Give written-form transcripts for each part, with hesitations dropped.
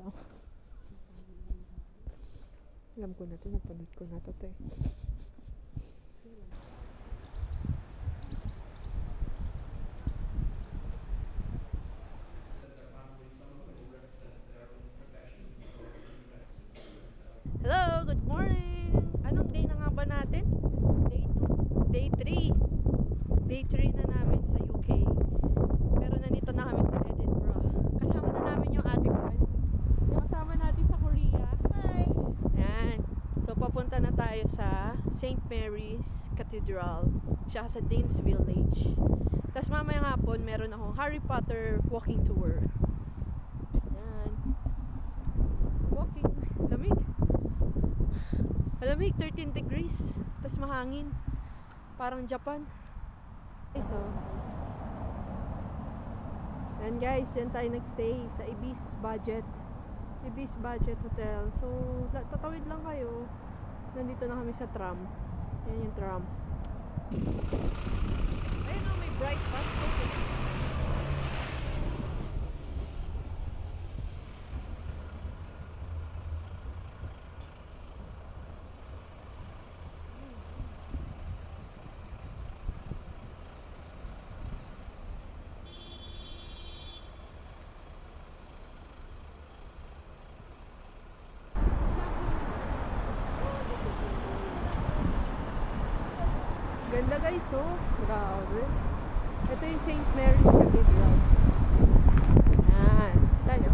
lang. Alam ko na to, napanood ko na to eh. Hello, good morning! Anong day na nga ba natin? Day 2. Day 3 na namin sa UK. Pero nandito na kami sa Edinburgh. Kasama na namin yung ate ko. Yung kasama natin sa Korea. Hi! Ayan. So papunta na tayo sa St. Mary's Cathedral. Siya sa Danes Village. Tapos mamayang hapon meron akong Harry Potter walking tour. Ayan. Walking. Lamig. Malamig, 13 degrees. Tapos mahangin. Parang Japan. Okay, so and guys, dyan tayo nagstay sa Ibis Budget Hotel. So tatawid lang kayo. Nandito na kami sa tram. Yan yung tram. Ayun o, may bright path. Ganda guys, oh. Grabe. Ito yung St. Mary's Cathedral. Ayan. Tayo.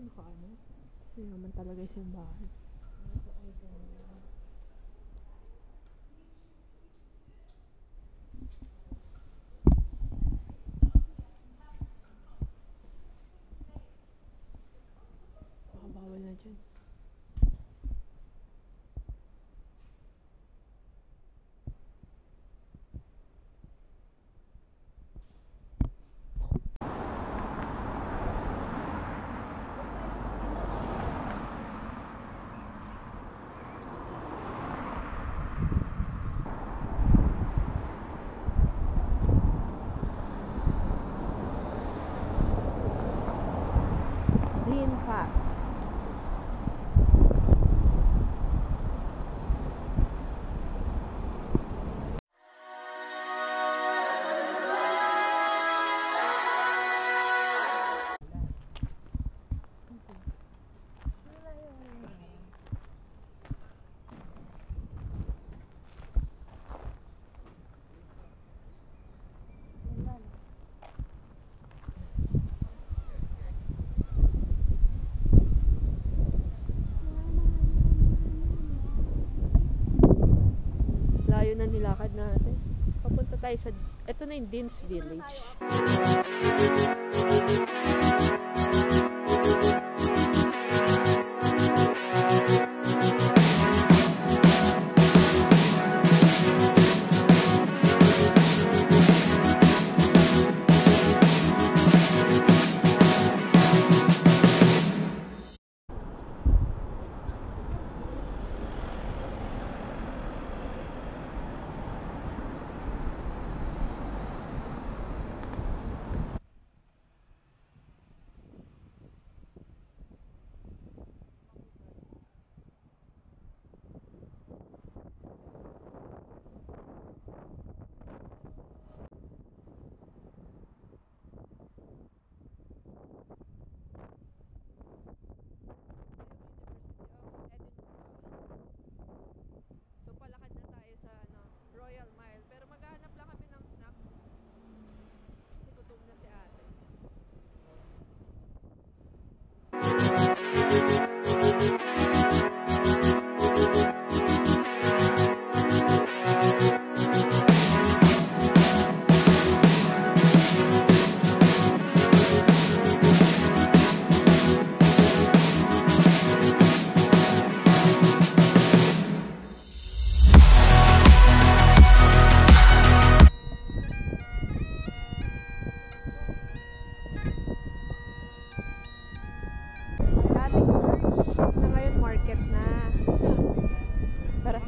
Nakaano. Hindi naman talaga yung simbahan. Baka bawal na dyan. na nilakad natin. Papunta tayo sa, ito na yung Dean's Village. So palakad na tayo sa Royal Mile, pero maghahanap lang kami ng snack kasi gutom na si ate. Na ngayon market na. Tara.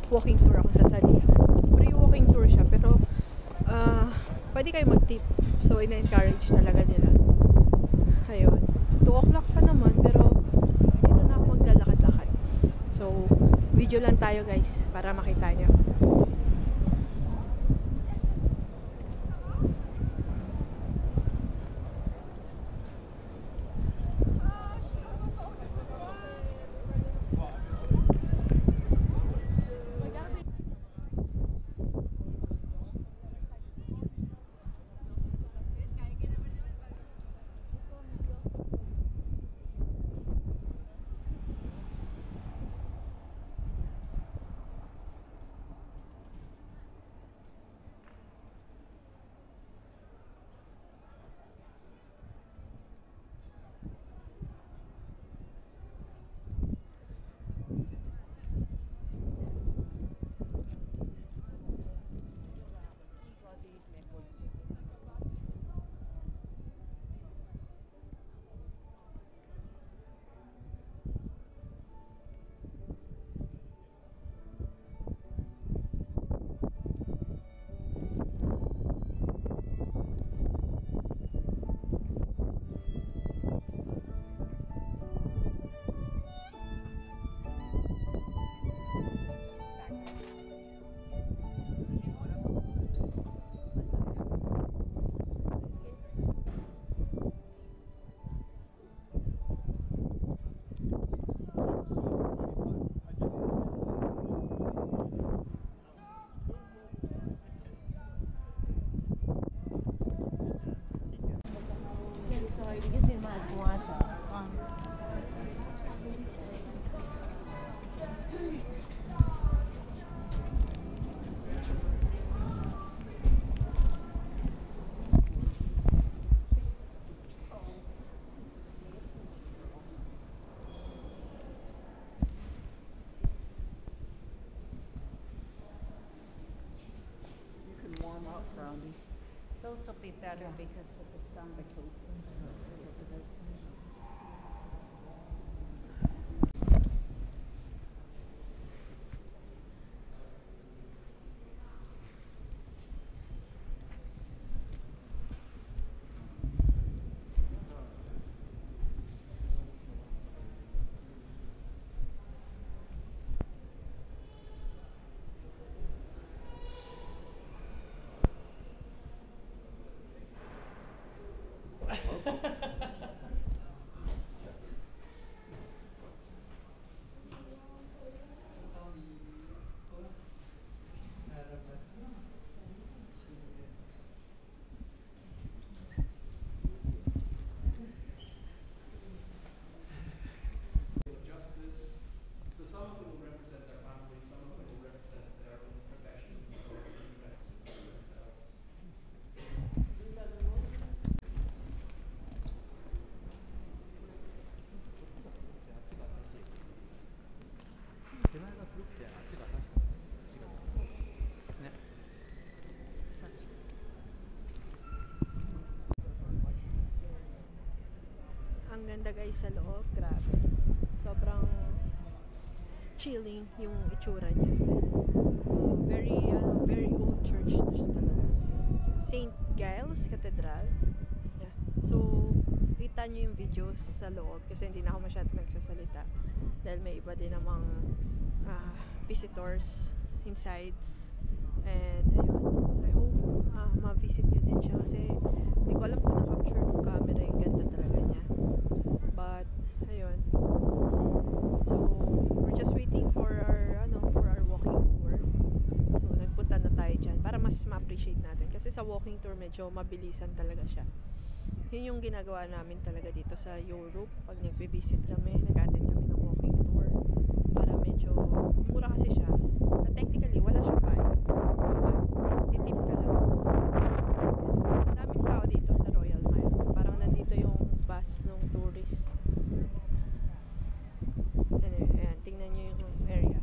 Walking tour ako sa Salihan. Free walking tour siya, pero pwede kayo mag-tip. So, ina-encourage talaga nila. Ayun. 2 o'clock pa naman, pero dito na ako maglalakad-lakad. So, video lang tayo guys, para makita nyo. brownie. Those will be better because of the sun. Ang ganda guys sa loob, grabe. Sobrang chilling yung itsura niya. Very old church na siya talaga. St. Giles Cathedral. Yeah. So, kita nyo yung videos sa loob kasi hindi na ako masyado nagsasalita dahil may iba din namang visitors inside. And ayun, I hope ma-visit nyo din siya kasi hindi ko alam kung na-capture ng camera yung ganda talaga niya. But ayun, so we're just waiting for our walking tour. So nagpunta na tayo dyan para mas ma-appreciate natin kasi sa walking tour medyo mabilisan talaga siya. Yun yung ginagawa namin talaga dito sa Europe pag nagbe-visit kami, nag-attend kami ng walking tour para medyo mura kasi siya na technically wala siyang bayad, so magtitip ka lang. So daming tao dito sa Royal Mile, parang nandito yung bus ng tourist. Anyway, ayan, tingnan nyo yung area.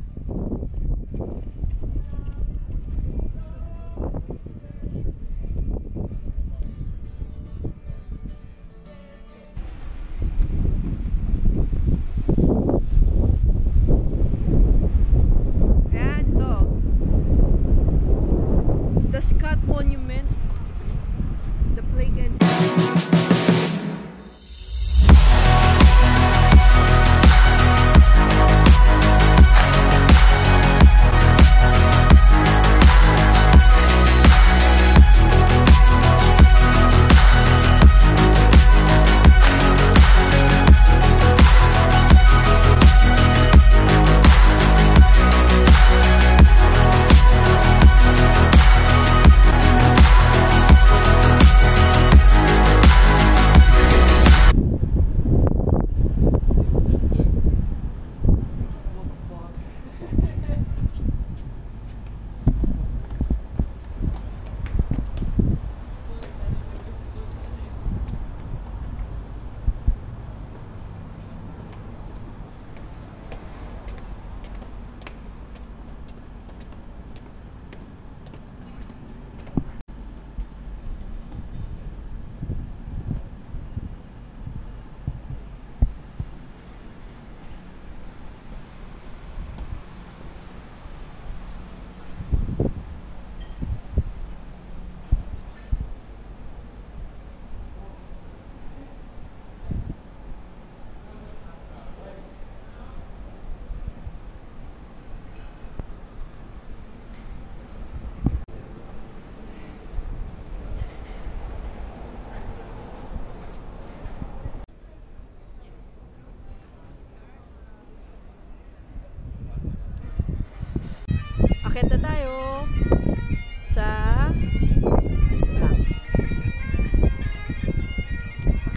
The Scott Monument, the plaque and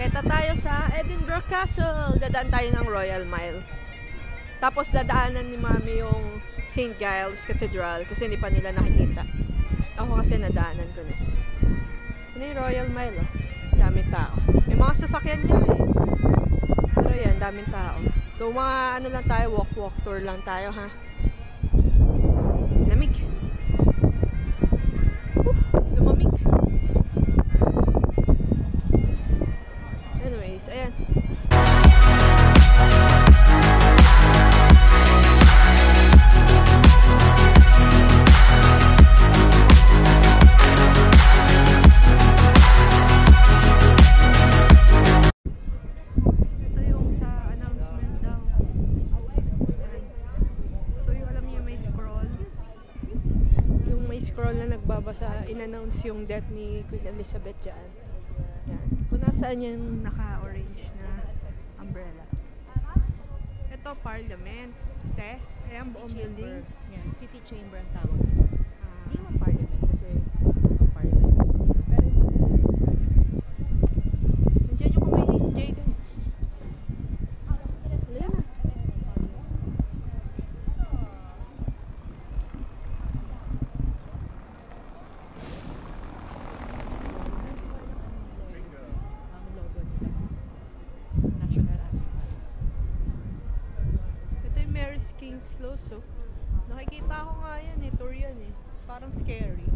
akit na tayo sa Edinburgh Castle. Dadaan tayo ng Royal Mile. Tapos dadaanan ni Mami yung St. Giles Cathedral kasi hindi pa nila nakikita. Ako kasi nadaanan ko na. Ano yung Royal Mile, oh? Daming tao. May mga sasakyan niya eh. Pero yan, daming tao. So mga ano lang tayo, walk tour lang tayo, ha? Lamig. Lumamig. nagbabasa, in-announce yung death ni Queen Elizabeth dyan. Yan. Kung nasaan yung naka-orange na umbrella. Ito, Parliament. Te, ayan buong building. Yan, City Chamber ang tawag. Hindi naman Parliament kasi Parliament. Nandiyan yung kamay ni Jaden. Halika na. Ang logo nila. National Anthem. Ito yung Mary's King's Close, oh. Nakikita ko nga yan eh, tour yan eh. Parang scary.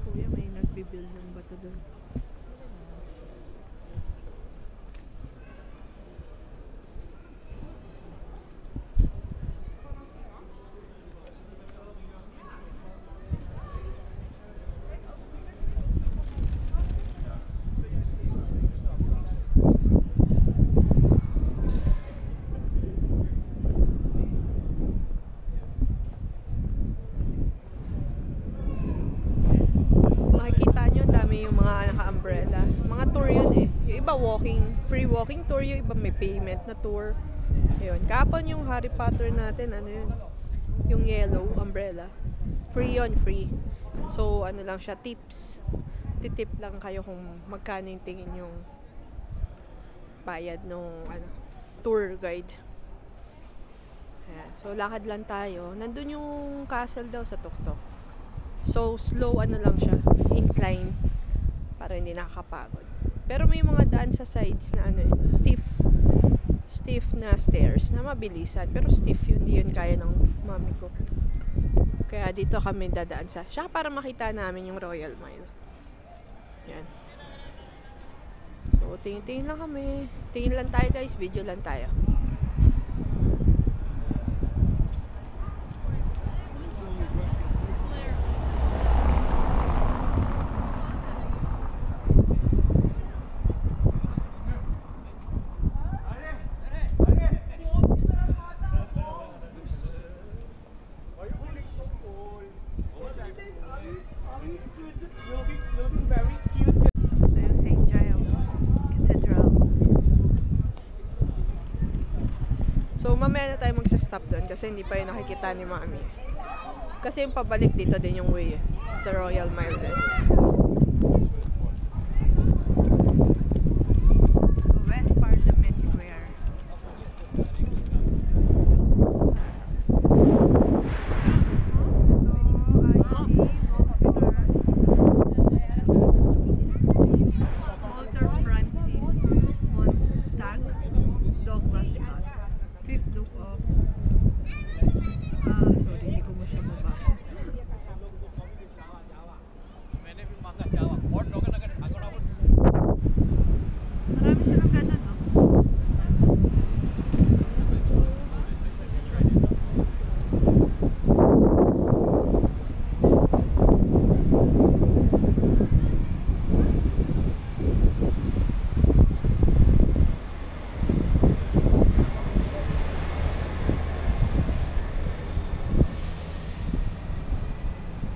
Kuya, may nagbibuild ng bato doon. Makikita nyo, ang dami yung mga naka-umbrella. Mga tour yun eh. Yung iba walking, free walking tour, yung iba may payment na tour. Ayun. Kapon yung Harry Potter natin, ano yun? Yung yellow umbrella. Free yun, free. So, ano lang siya, tips. Titip lang kayo kung magkano yung tingin yung bayad nung ano, tour guide. Ayan. So, lakad lang tayo. Nandun yung castle daw sa tuktok. So, slow ano lang siya, incline, para hindi nakakapagod. Pero may mga daan sa sides na ano stiff na stairs na mabilisan. Pero stiff yun, hindi yun kaya ng mami ko. Kaya dito kami dadaan siya para makita namin yung Royal Mile. Yan. So, tingin-tingin lang kami. Tingin lang tayo guys, video lang tayo. Ito yung St. Giles Cathedral. So, mamaya na tayo magsa-stop doon kasi hindi pa yun nakikita ni Mami. Kasi yung pabalik dito din yung way sa Royal Mile din. So, West Parliament Square. Walter Francis Montag Douglas Scott, 5th Duke of sorry, hindi ko mo siya mabasa. Marami silang ganun, no?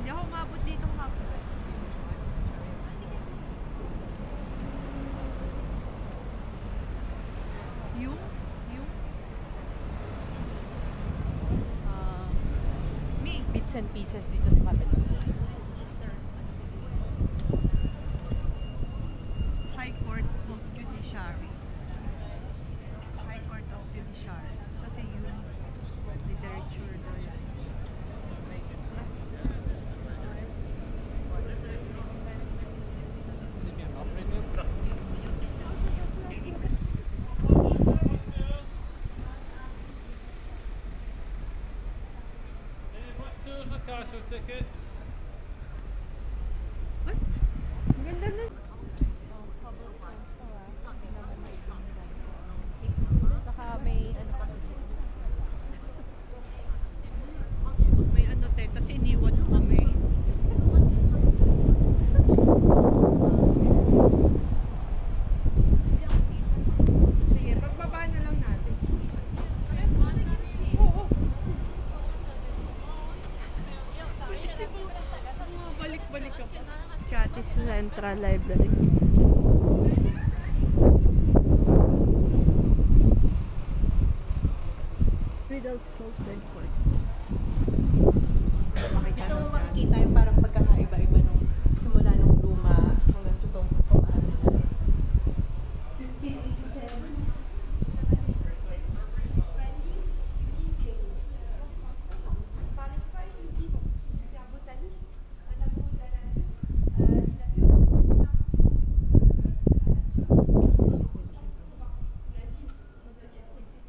Hindi ako umabot dito kasi. Yung Bits and pieces dito sa kabila. High Court of Judiciary. High Court of Judiciary. Kasi yun, literature daw yan. Castle tickets. Ay, ang ganda nun. Cobblestones to Hindi naman may ganda. Saka may ano pa. May ano te, tas iniwan mo kami. Sige, pagbaba na lang natin. Oo. Balik ka pa. Scottish Central Library. Riddles Close and Court. Ito mo makikita yung parang pagkakaiba-iba nung simula nung luma hanggang sa itong kumaan. 1587.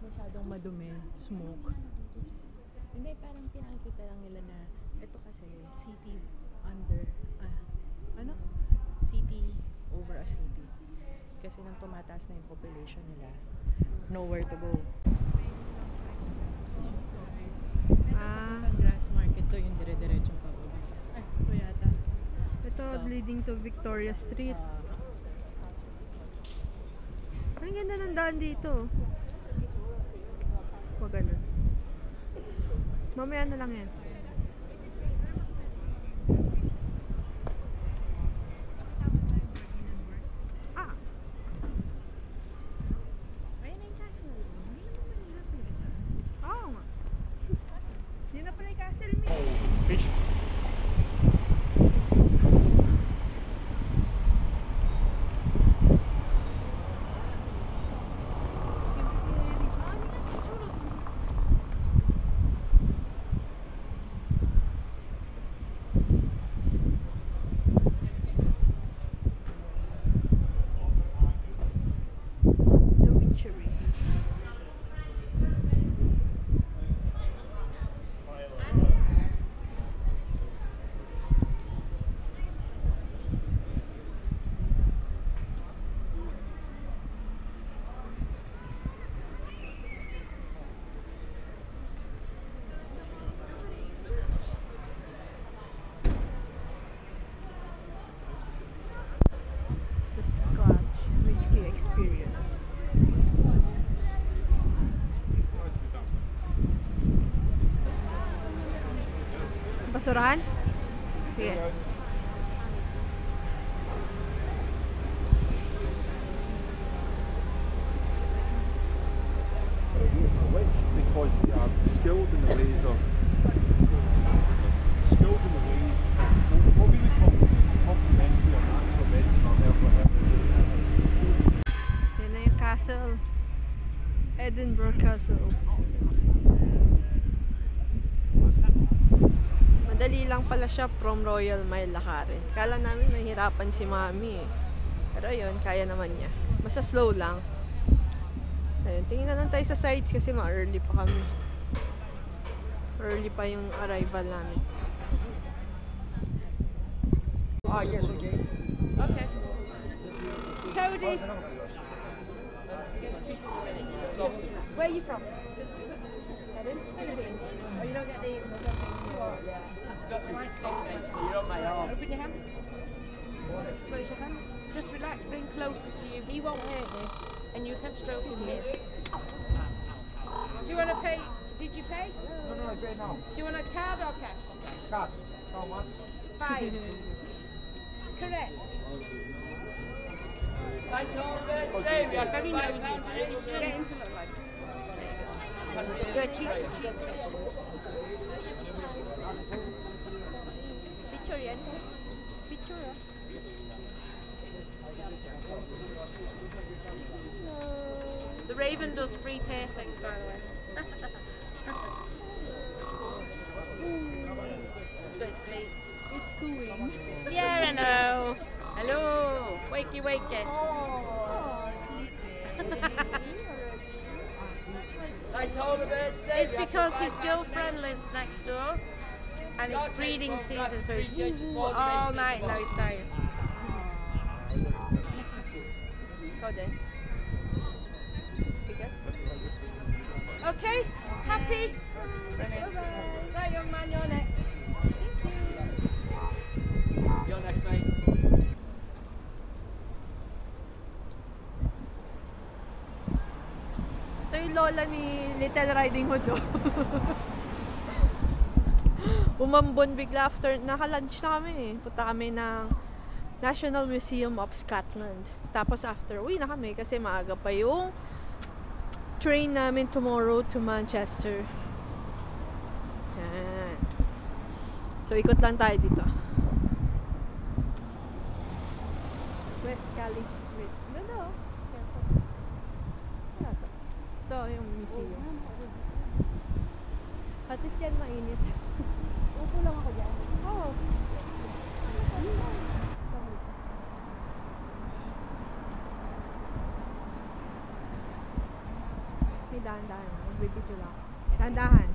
Masyadong madumi, smoke. Hindi, parang pinakikita lang nila na ito kasi city under, ano? City over a city. Kasi nang tumataas na yung population nila, nowhere to go. Ang grass market to, yung dire-diretso pa uwi. Ay, ito yata. Ito, leading to Victoria Street. Ang ganda ng daan dito. Huwag ganun. Mamaya na lang yan. Ah! Ayun na yung castle. Hindi naman mahirap yun. Oo nga. Yun na pala yung castle me. Fish. The Witchery. The Scotch Whiskey Experience. Basurahan? Sige. Which, because they are skilled in the ways of what we would call complementary or natural medicine or herbal. Yan na yung castle. Edinburgh Castle. Madali lang pala siya from Royal Mile lakarin. Kala namin mahirapan si Mami eh. Pero yun, kaya naman niya. Basta slow lang. Ayun, tingin na lang tayo sa sides kasi ma-early pa kami. Early pa yung arrival namin. Ah, yes, okay. Okay. Cody! Where are you from? Pardon? Philippines. Oh, you don't get the... Open your hand. Raise your hand. Just relax, bring closer to you. He won't hurt you. And you can stroke his head. Do you want to pay? Did you pay? No, I pay now. Do you want a card or cash? Cash. How much? 5. Correct. It's very nosy. It's getting to look like. You're cheap to cheap. Picture yan. Picture ah. The Raven does free piercings, by the way. Let's go to sleep. It's going. Yeah, I know. Hello. Wakey, wakey. It's because his girlfriend lives next door and it's breeding season, so he's all night now he's tired. Ikaw din. Sige. Okay, happy? Right, young man, you're next. You're next, mate. Ito yung lola ni Little Riding Hood. Oh. umambon bigla after, naka-lunch na kami eh. Punta kami ng National Museum of Scotland. Tapos after, uwi na kami kasi maaga pa yung train namin tomorrow to Manchester. Yan. So, ikot lang tayo dito. West Cali Street. Ganda oh. Careful. Ano to? Ito yung museum. At least yan mainit. Upo lang ako dyan. Oo. May dahan-dahan. Magbibidyo lang. Dahan-dahan.